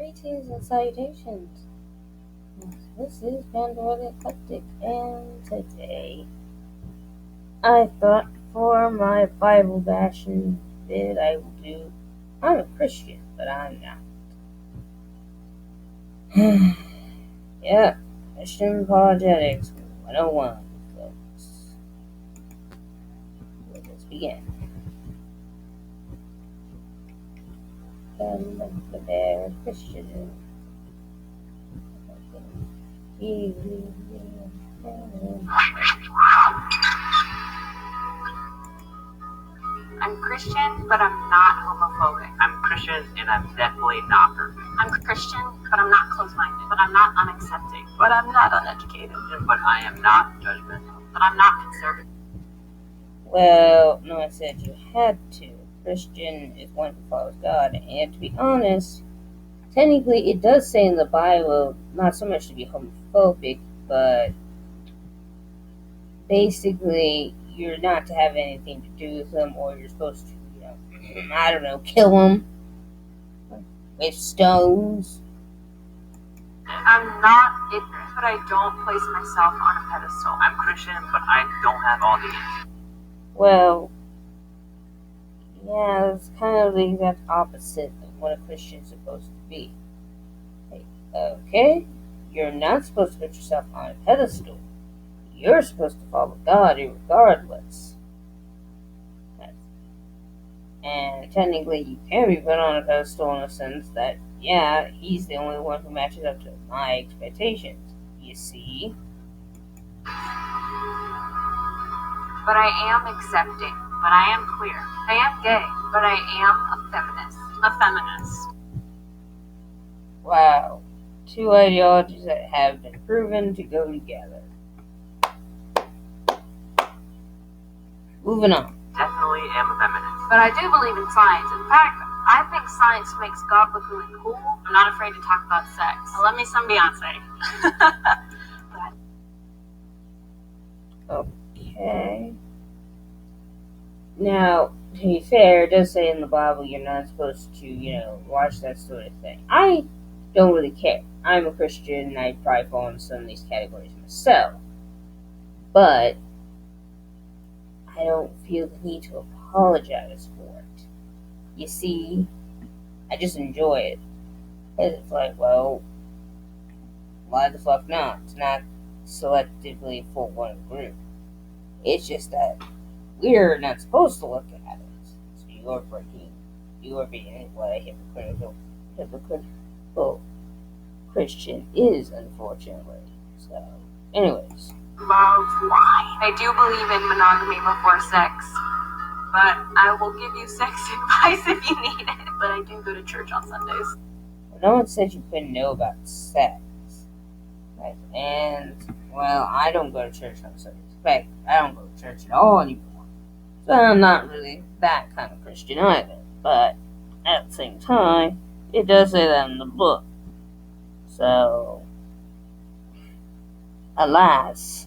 Greetings and salutations. This is Pandora Eclectic, and today I thought for my Bible bashing vid I will do. I'm a Christian, but I'm not. Yeah, Christian Apologetics 101, folks. Let us begin. The bear Christian. I'm Christian, but I'm not homophobic. I'm Christian, and I'm definitely not perfect. I'm Christian, but I'm not close-minded. But I'm not unaccepting. But I'm not uneducated. But I am not judgmental. But I'm not conservative. Well, no, I said you had to. Christian is one who follows God, and to be honest, technically it does say in the Bible not so much to be homophobic, but basically you're not to have anything to do with them, or you're supposed to, I don't know, kill them with stones. I'm not ignorant, but I don't place myself on a pedestal. I'm Christian, but I don't have all the answers. Well, yeah, it's kind of the exact opposite of what a Christian's supposed to be. Okay, you're not supposed to put yourself on a pedestal. You're supposed to follow God regardless. And technically, you can be put on a pedestal in a sense that, yeah, he's the only one who matches up to my expectations. You see? But I am accepting. But I am queer. I am gay. But I am a feminist. A feminist. Wow. Two ideologies that have been proven to go together. Moving on. Definitely am a feminist. But I do believe in science. In fact, I think science makes God look really cool. I'm not afraid to talk about sex. Now, let me some Beyonce. Okay. Now, to be fair, it does say in the Bible you're not supposed to, watch that sort of thing. I don't really care. I'm a Christian, and I probably fall into some of these categories myself. But I don't feel the need to apologize for it. You see, I just enjoy it. It's like, well, why the fuck not? It's not selectively for one group. It's just that we're not supposed to look at it. So you are being what a hypocritical Christian is, unfortunately. So, anyways. Love why. I do believe in monogamy before sex, but I will give you sex advice if you need it. But I do go to church on Sundays. No one said you couldn't know about sex. Right? And, well, I don't go to church on Sundays. In fact, I don't go to church at all anymore. So I'm not really that kind of Christian either. But at the same time, it does say that in the book. So, alas,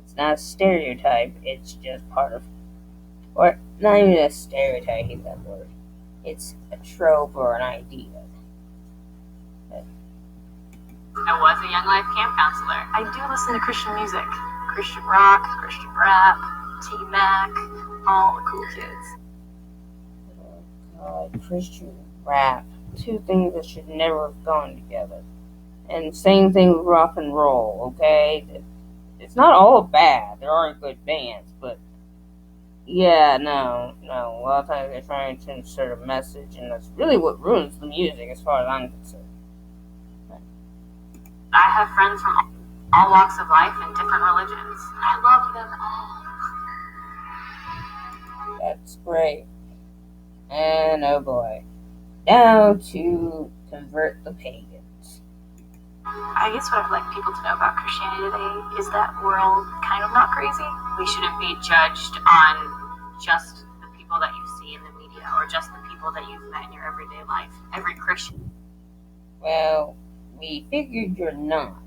it's not a stereotype, it's just part of, or not even a stereotype, I hate that word. It's a trope or an idea. I was a Young Life camp counselor. I do listen to Christian music. Christian rock, Christian rap, T-Mac, all the cool kids. Oh God, Christian rap. Two things that should never have gone together. And same thing with rock and roll, okay? It's not all bad. There are good bands, but yeah, no. A lot of times they're trying to insert a message, and that's really what ruins the music as far as I'm concerned. I have friends from all walks of life and different religions. I love them all. That's great. And oh boy. Now to convert the pagans. I guess what I'd like people to know about Christianity today is that we're all kind of not crazy. We shouldn't be judged on just the people that you see in the media or just the people that you've met in your everyday life. Every Christian. Well, we figured you're not.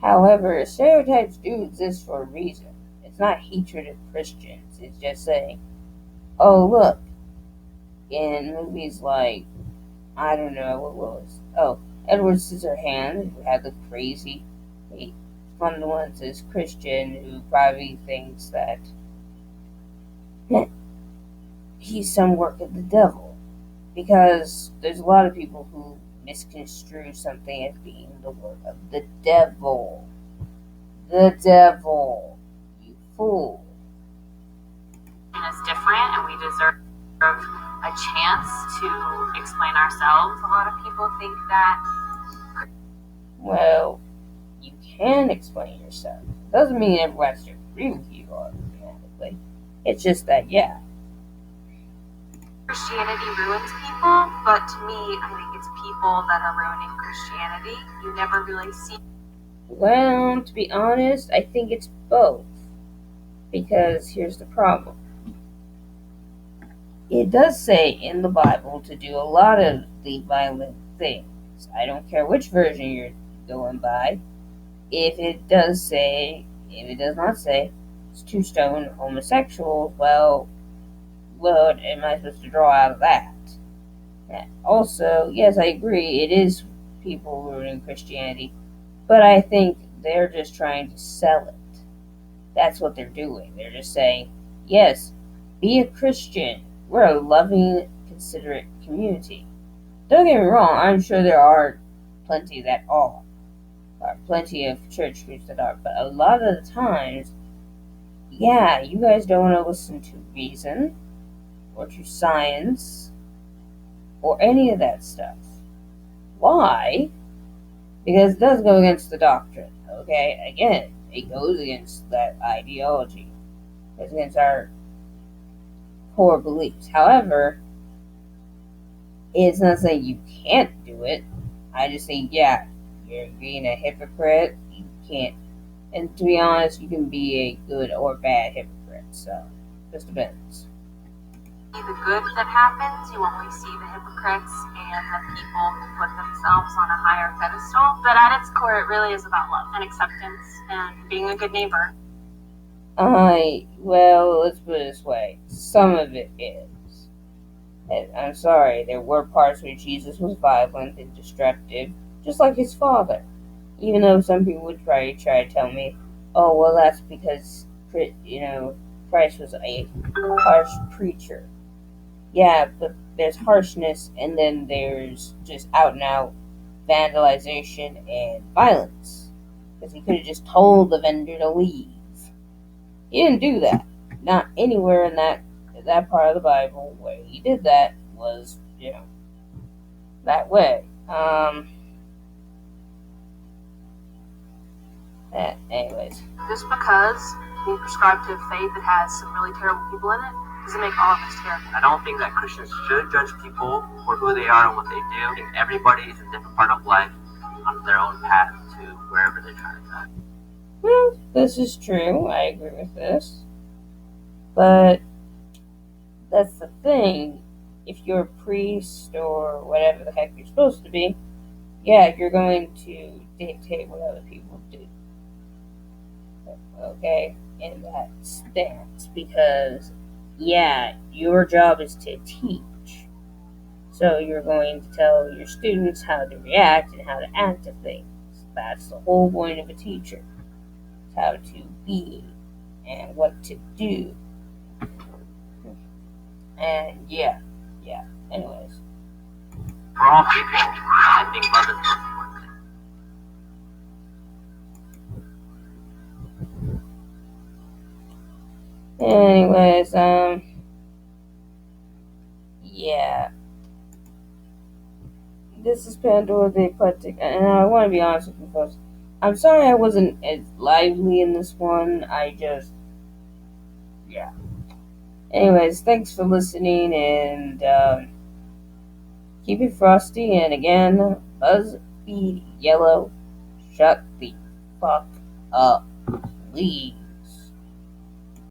However, stereotypes do exist for a reason. It's not hatred of Christians. It's just saying, oh look, in movies like, I don't know what was. Oh, Edward Scissorhands, who had the crazy fundamentalist Christian who probably thinks that he's some work of the devil. Because there's a lot of people who misconstrue something as being the work of the devil. The devil. You fool. Is different, and we deserve a chance to explain ourselves. A lot of people think that. Well, you can explain yourself. Doesn't mean everyone has to agree with you automatically. It's just that, yeah. Christianity ruins people, but to me, I think it's people that are ruining Christianity. You never really see. Well, to be honest, I think it's both. Because here's the problem. It does say in the Bible to do a lot of the violent things. I don't care which version you're going by. If it does not say it's to stone homosexuals, well, what am I supposed to draw out of that? Also, yes, I agree, it is people ruining Christianity, but I think they're just trying to sell it. That's what they're doing. They're just saying, yes, be a Christian. We're a loving, considerate community. Don't get me wrong, I'm sure there are plenty that are. There are plenty of church groups that are, but a lot of the times, yeah, you guys don't want to listen to reason, or to science, or any of that stuff. Why? Because it does go against the doctrine, okay? Again, it goes against that ideology. It goes against our core beliefs. However, it's not saying you can't do it. I just think, yeah, you're being a hypocrite. You can't. And to be honest, you can be a good or bad hypocrite. So, just depends. The good that happens, you only see the hypocrites and the people who put themselves on a higher pedestal. But at its core, it really is about love and acceptance and being a good neighbor. Well, let's put it this way. Some of it is. And I'm sorry, there were parts where Jesus was violent and destructive, just like his father. Even though some people would try to tell me, oh, well, that's because, Christ was a harsh preacher. Yeah, but there's harshness, and then there's just out-and-out vandalization and violence. Because he could have just told the vendor to leave. He didn't do that. Not anywhere in that part of the Bible where he did that was, that way. Anyways. Just because we prescribe to a faith that has some really terrible people in it doesn't make all of us terrible. I don't think that Christians should judge people for who they are and what they do. I think everybody is a different part of life on their own path to wherever they're trying to go. Well, this is true. I agree with this. But that's the thing. If you're a priest or whatever the heck you're supposed to be, yeah, you're going to dictate what other people do. Okay? In that stance. Because, yeah, your job is to teach. So you're going to tell your students how to react and how to act to things. That's the whole point of a teacher. How to be and what to do. And yeah. Anyways. For all people, I think love is most important. Anyways, yeah. This is Pandora the Eclectic, and I want to be honest with you folks. I'm sorry I wasn't as lively in this one. Yeah. Anyways, thanks for listening, and keep it frosty, and again, BuzzFeed Yellow, shut the fuck up, please.